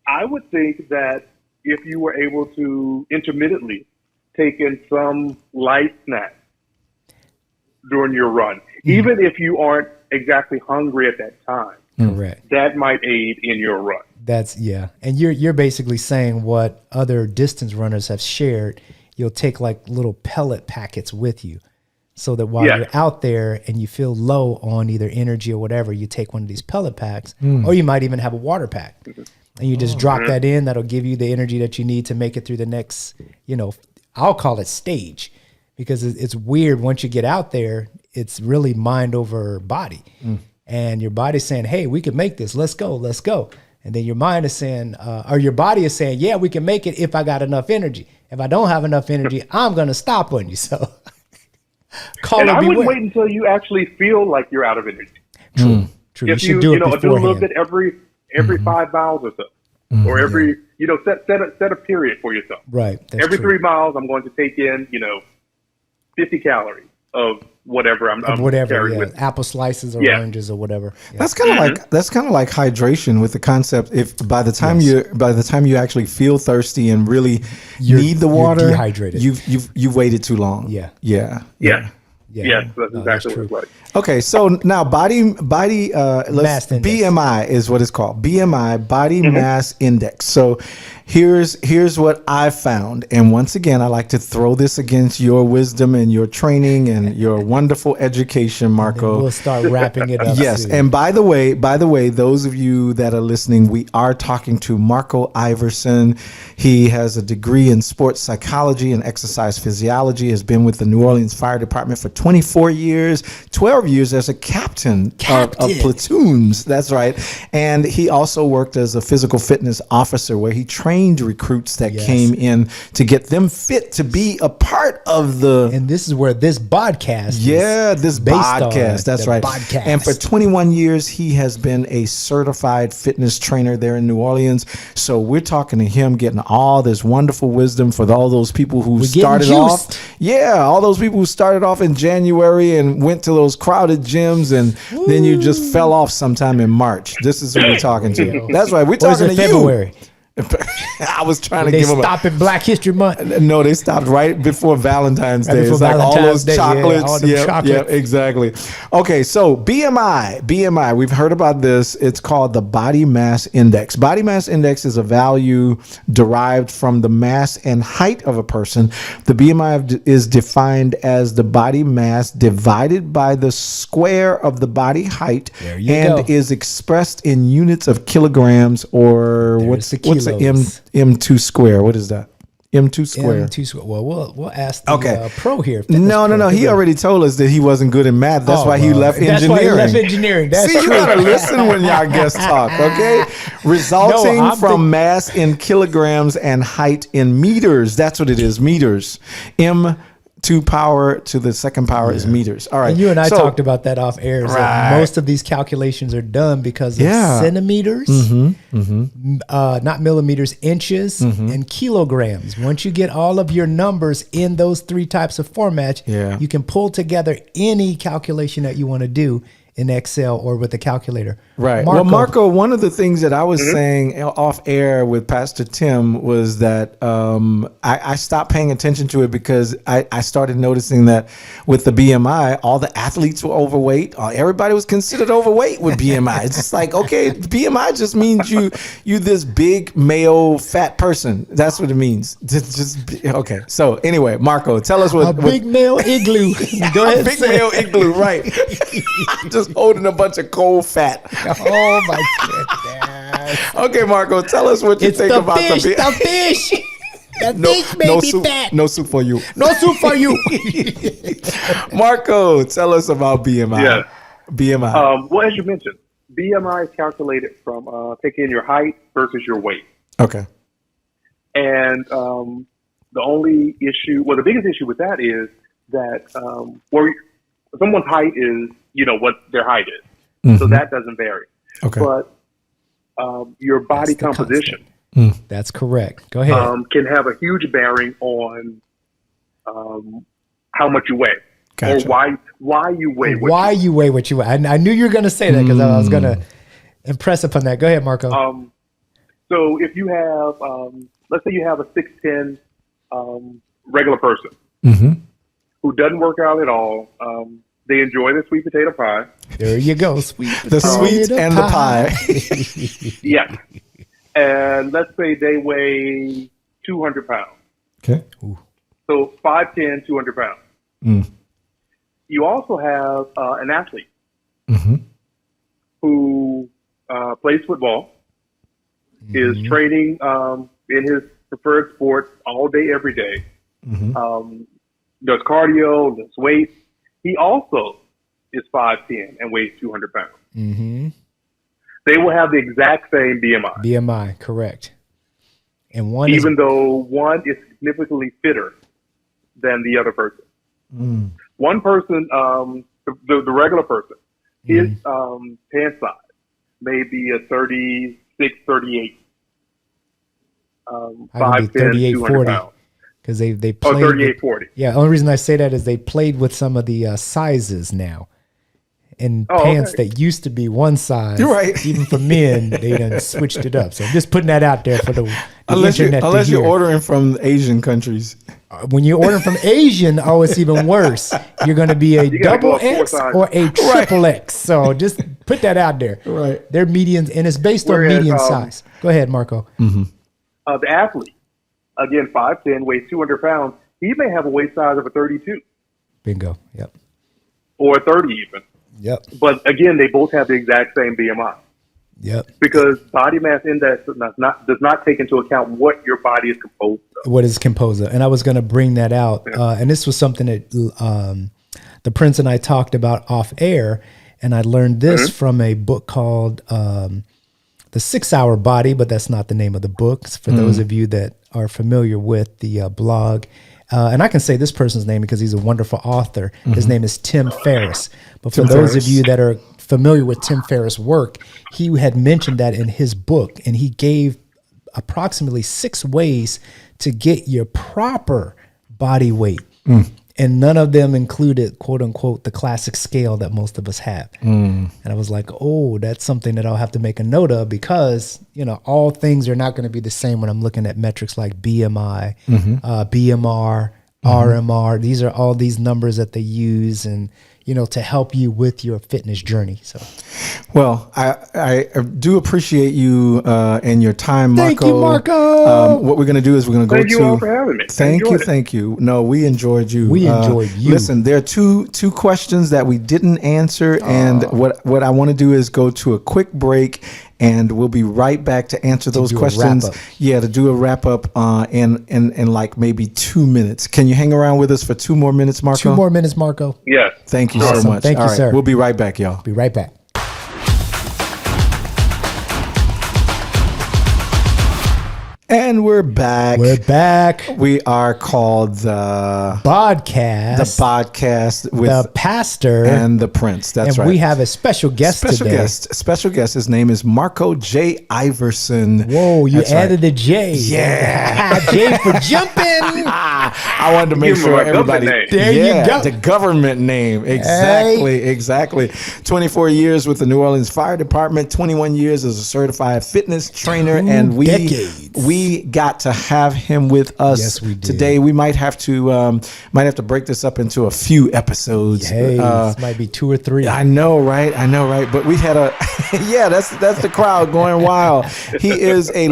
I would think that if you were able to intermittently take in some light snacks during your run, even if you aren't exactly hungry at that time, Correct. that might aid in your run. And you're basically saying what other distance runners have shared. You'll take like little pellet packets with you, so that while you're out there and you feel low on either energy or whatever, you take one of these pellet packs, or you might even have a water pack. and you just drop that in. That'll give you the energy that you need to make it through the next, I'll call it stage, because it's weird. Once you get out there, it's really mind over body, and your body's saying, hey, we can make this. Let's go. And then your mind is saying, or your body is saying, yeah, we can make it if I got enough energy. If I don't have enough energy, I'm going to stop on you. So I wouldn't wait until you actually feel like you're out of energy. True. If you do a little bit every 5 miles or so, or every, set a period for yourself. Right. Every 3 miles, I'm going to take in, 50 calories of whatever I'm carrying with. Apple slices or oranges or whatever. Yeah. That's kind of like hydration, with the concept. If by the time you actually feel thirsty and really need the water, you're dehydrated. You've waited too long. Yes, that's exactly what it's like. Okay, so now BMI is what it's called. BMI, body mass index. So here's what I found. And once again, I like to throw this against your wisdom and your training and your wonderful education, Marco. We'll start wrapping it up. Yes. Soon. And by the way, those of you that are listening, we are talking to Marco Iverson. He has a degree in sports psychology and exercise physiology, has been with the New Orleans Fire Department for 24 years, 12 years as a captain. Of platoons. That's right. And he also worked as a physical fitness officer, where he trained recruits that came in to get them fit to be a part of the. And this is where this BODcast. This BODcast. That's right. BODcast. And for 21 years, he has been a certified fitness trainer there in New Orleans. So we're talking to him, getting all this wonderful wisdom for all those people who started off. Yeah, all those people who started off in January and went to those crowded gyms, and then you just fell off sometime in March. This is who we're talking to. That's right. We're talking to February. I was trying to they give them. They stopped at Black History Month. No, they stopped right before Valentine's Day. It's like all those chocolates. Yeah, exactly. Okay, so BMI. We've heard about this. It's called the body mass index. Body mass index is a value derived from the mass and height of a person. The BMI is defined as the body mass divided by the square of the body height, and is expressed in units of kilograms, or what's the M2 square? What is that? M2 square. M2 square. Well, we'll ask the pro here. No. He already told us that he wasn't good in math. That's why he left engineering. That's why he left engineering. That's true. You gotta listen when y'all guests talk, okay? Resulting from mass in kilograms and height in meters. That's what it is. Meters. M2 power to the second power is meters. All right. And you and I talked about that off air. Right. Most of these calculations are done because of centimeters, not millimeters, inches, and kilograms. Once you get all of your numbers in those three types of formats, you can pull together any calculation that you want to do in Excel or with a calculator. Right. Well, Marco, one of the things that I was saying off air with Pastor Tim was that I stopped paying attention to it because I started noticing that with the BMI, all the athletes were overweight. Everybody was considered overweight with BMI. It's just like, okay, BMI just means you this big male fat person. That's what it means. Okay. So anyway, Marco, tell us what big male igloo. Go ahead. Big male igloo. Right. Just holding a bunch of cold fat. Oh my goodness. Okay, Marco, tell us what you think about the fish. The fish may be fat. No soup for you. No soup for you. Marco, tell us about BMI. Yeah. BMI. Well, as you mentioned, BMI is calculated from taking your height versus your weight. Okay. And the biggest issue with that is that someone's height is, what their height is. So that doesn't vary. Okay. But your body composition. That's correct. Go ahead. Can have a huge bearing on how much you weigh. Gotcha. Or why you weigh what you weigh. I knew you were going to say that because I was going to impress upon that. Go ahead, Marco. So if you have, let's say you have a 6'10" regular person who doesn't work out at all. They enjoy the sweet potato pie. There you go. Sweet and the pie. Yeah. And let's say they weigh 200 pounds. Okay. Ooh. So 5'10", 200 pounds. You also have an athlete who plays football is training in his preferred sports all day, every day. Does cardio, lifts weights. He also is 5'10" and weighs 200 pounds. They will have the exact same BMI. BMI, correct. And one, even though one is significantly fitter than the other person. One person, the regular person, his pant size may be a 36, 38. 5'10", 200 pounds. Because they played 38, 40. Yeah, the only reason I say that is they played with some of the sizes now. And pants that used to be one size, even for men, they done switched it up. So I'm just putting that out there for the internet. Unless you're ordering from Asian countries. When you're ordering from Asian, it's even worse. You're going to be a double X or a triple X. So just put that out there. Right. They're medians, and it's based on median size. Go ahead, Marco. The athlete, again, 5'10", weighs 200 pounds. He may have a waist size of a 32. Bingo. Yep. Or a 30 even. Yep. But again, they both have the exact same BMI. Yep. Because body mass index does not take into account what your body is composed of. What is composed of. And I was going to bring that out. And this was something that the Prince and I talked about off air. And I learned this from a book called The 6 Hour Body, but that's not the name of the book. It's for those of you that are familiar with the blog. And I can say this person's name because he's a wonderful author. His name is Tim Ferriss. But for those of you that are familiar with Tim Ferriss' work, he had mentioned that in his book, and he gave approximately 6 ways to get your proper body weight. And none of them included, quote unquote, the classic scale that most of us have. And I was like, that's something that I'll have to make a note of because, all things are not going to be the same when I'm looking at metrics like BMI, BMR, RMR. These are all these numbers that they use and, to help you with your fitness journey. So, well, I do appreciate you and your time, Marco. Thank you, Marco. What we're going to do is we're going to go Thank you all for having me. Thank you. No, we enjoyed you. We enjoyed you. Listen, there are two questions that we didn't answer, and what I want to do is go to a quick break. And we'll be right back to answer those questions. Yeah, to do a wrap up in like maybe 2 minutes. Can you hang around with us for 2 more minutes, Marco? 2 more minutes, Marco. Yes. Thank you so much. Thank you, sir. We'll be right back, y'all. Be right back. And we're back. We are called the BODcast. The BODcast with the pastor and the Prince. That's right. And we have a special guest today. Special guest. His name is Marco J. Iverson. Whoa, you added a J. Yeah. J for jumping. I wanted to make sure everybody. There you go. The government name. Exactly. 24 years with the New Orleans Fire Department. 21 years as a certified fitness trainer, and we got to have him with us. Yes, we did. Today. We might have to break this up into a few episodes. This might be 2 or 3. I know, right? But we had a that's the crowd going wild. He is a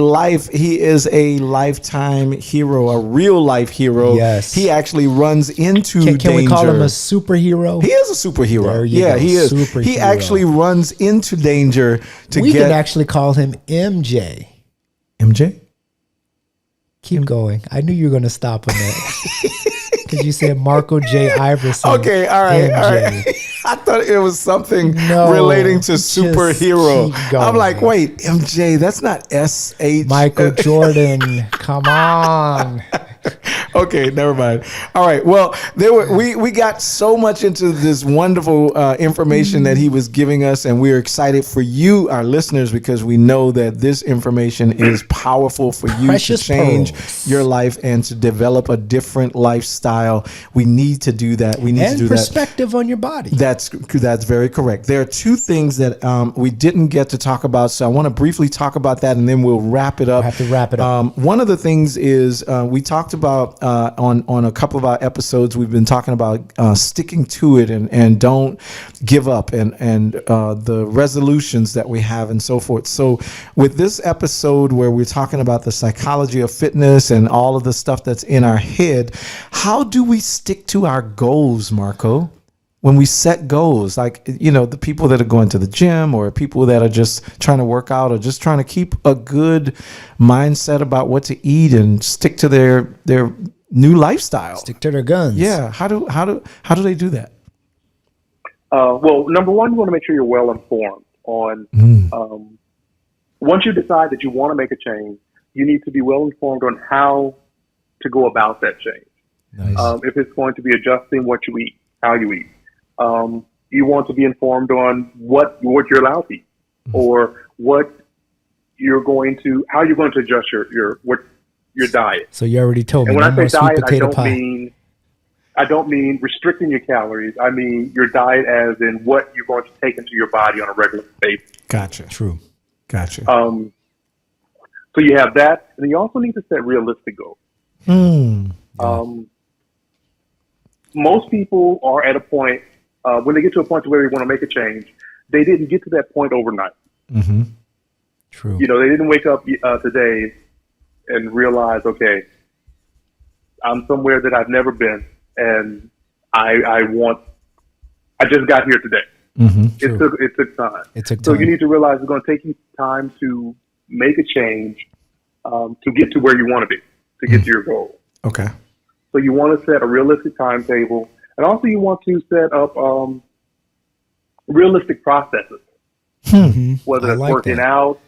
lifetime hero, a real life hero. Yes. He actually runs into danger. Can we call him a superhero? He is a superhero. He is. Superhero. He actually runs into danger We can actually call him MJ. MJ? Keep going. I knew you were going to stop on that. Because you said Marco J. Iverson. Okay, all right. I thought it was something relating to superhero. I'm like, wait, MJ, that's not SH. Michael Jordan. Come on. Okay, never mind. All right. Well, we got so much into this wonderful information that he was giving us, and we're excited for you, our listeners, because we know that this information is powerful for you to change your life and to develop a different lifestyle. We need to do that. We need to do that. And perspective on your body. That's very correct. There are 2 things that we didn't get to talk about, so I want to briefly talk about that, and then we'll wrap it up. We'll have to wrap it up. One of the things is we talked about on a couple of our episodes, we've been talking about sticking to it and don't give up and the resolutions that we have and so forth. So with this episode where we're talking about the psychology of fitness and all of the stuff that's in our head, how do we stick to our goals, Marco? when we set goals, like, the people that are going to the gym or people that are just trying to work out or just trying to keep a good mindset about what to eat and stick to their new lifestyle, stick to their guns. Yeah. How do they do that? Well, number one, you want to make sure you're well informed on, once you decide that you want to make a change, you need to be well informed on how to go about that change. Nice. If it's going to be adjusting what you eat, how you eat. You want to be informed on what you're allowed to eat, or how you're going to adjust your diet. So you already told me. And when I say diet, I don't mean restricting your calories. I mean your diet as in what you're going to take into your body on a regular basis. Gotcha. True. Gotcha. So you have that, and you also need to set realistic goals. Most people are at a point, when they get to a point where they want to make a change, they didn't get to that point overnight. Mm-hmm. True. They didn't wake up today and realize, okay, I'm somewhere that I've never been, and I just got here today. Mm-hmm. It took time. It took time. So you need to realize it's going to take you time to make a change, to get to where you want to be, to get to your goal. Okay. So you want to set a realistic timetable, and also you want to set up realistic processes. Whether that's working out,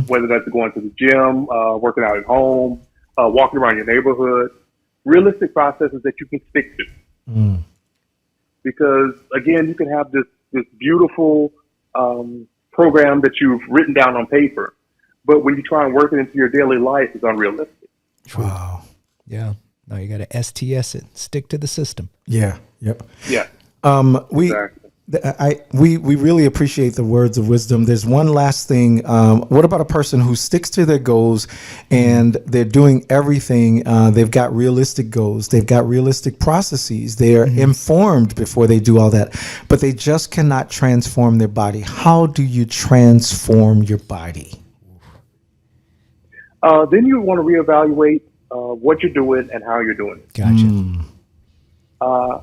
whether that's going to the gym, working out at home, walking around your neighborhood. Realistic processes that you can stick to. Because again, you can have this beautiful program that you've written down on paper, but when you try and work it into your daily life, it's unrealistic. Wow. Yeah. No, you got to STS it. Stick to the system. Yeah. Yep. Yeah. We really appreciate the words of wisdom. There's one last thing. What about a person who sticks to their goals and they're doing everything? They've got realistic goals. They've got realistic processes. They are informed before they do all that, but they just cannot transform their body. How do you transform your body? Then you want to reevaluate what you're doing and how you're doing it. Gotcha.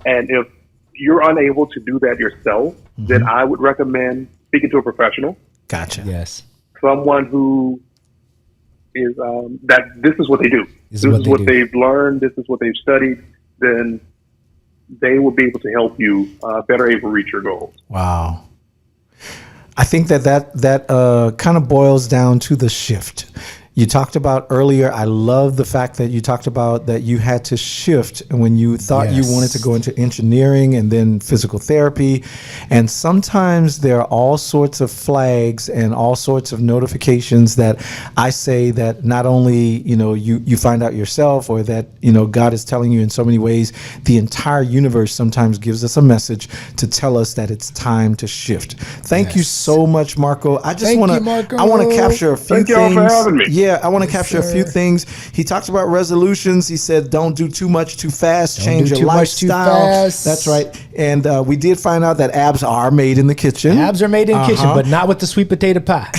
And if you're unable to do that yourself, then I would recommend speaking to a professional. Gotcha. Yes. Someone who is that this is what they do. This is what they've learned. This is what they've studied. Then they will be able to help you better able to reach your goals. Wow. I think that kind of boils down to the shift. You talked about earlier, I love the fact that you talked about that you had to shift when you thought you wanted to go into engineering and then physical therapy. And sometimes there are all sorts of flags and all sorts of notifications that I say that not only, you find out yourself or that, God is telling you in so many ways, the entire universe sometimes gives us a message to tell us that it's time to shift. Thank you so much, Marco. I want to capture a few things. Thank you all for having me. Yeah, I want to capture a few things. He talks about resolutions. He said, don't do too much too fast. Change your lifestyle. That's right. And we did find out that abs are made in the kitchen. Abs are made in the kitchen, but not with the sweet potato pie.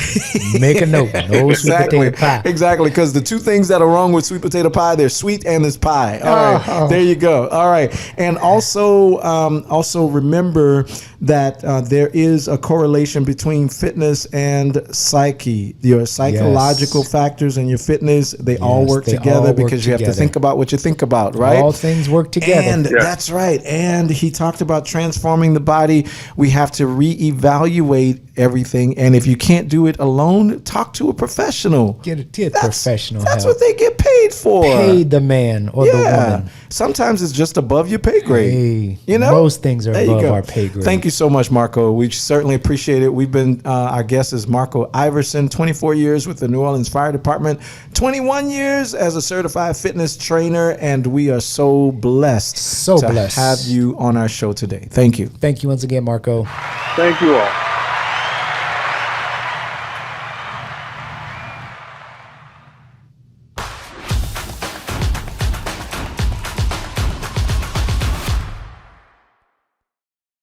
Make a note. No sweet potato pie. Exactly, because the two things that are wrong with sweet potato pie, they're sweet and there's pie. All right, there you go. All right. And also remember that there is a correlation between fitness and psyche. Your psychological factors and your fitness, they all work together because you have to think about what you think about, right? All things work together. And that's right. And he talked about transforming the body. We have to reevaluate everything. And if you can't do it alone, talk to a professional. Get professional help. That's what they get paid for. Pay the man or the woman. Sometimes it's just above your pay grade. Most things are above our pay grade. Thank you so much, Marco. We certainly appreciate it. We've been, our guest is Marco Iverson, 24 years with the New Orleans Fire Department, 21 years as a certified fitness trainer, and we are so blessed to have you on our show today. Thank you. Thank you once again, Marco. Thank you all.